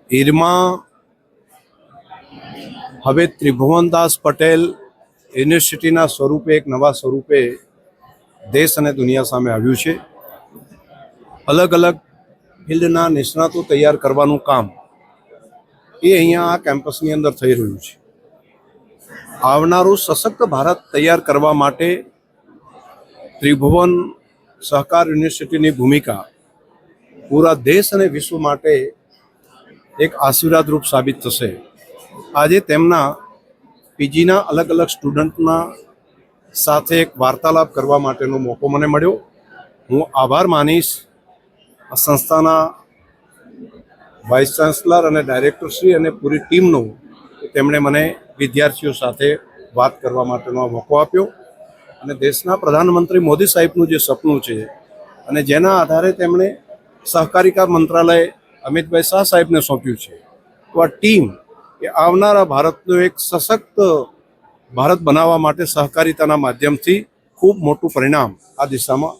ઈરમાં હવે ત્રિભુવનદાસ પટેલ યુનિવર્સિટીના સ્વરૂપે એક નવા સ્વરૂપે દેશ અને દુનિયા સામે આવ્યું છે. અલગ અલગ ફિલ્ડના નિષ્ણાતો તૈયાર કરવાનું કામ એ અહીંયા આ કેમ્પસની અંદર થઈ રહ્યું છે. આવનારું સશક્ત ભારત તૈયાર કરવા માટે ત્રિભુવન સહકાર યુનિવર્સિટીની ભૂમિકા પૂરા દેશ અને વિશ્વ માટે એક આશીર્વાદરૂપ સાબિત થશે. આજે તેમના પીજીના અલગ અલગ સ્ટુડન્ટના સાથે એક વાર્તાલાપ કરવા માટેનો મોકો મને મળ્યો. હું આભાર માનીશ આ સંસ્થાના વાઇસ ચાન્સલર અને ડાયરેક્ટરશ્રી અને પૂરી ટીમનો. તેમણે મને વિદ્યાર્થીઓ સાથે વાત કરવા માટેનો મોકો આપ્યો અને દેશના પ્રધાનમંત્રી મોદી સાહેબનું જે સપનું છે અને જેના આધારે તેમણે સહકારિતા મંત્રાલય અમિતભાઈ શાહ સાહેબને સોંપ્યું છે, તો આ ટીમ એ આવનારા ભારતનું એક સશક્ત ભારત બનાવવા માટે સહકારિતાના માધ્યમથી ખૂબ મોટું પરિણામ આ દિશામાં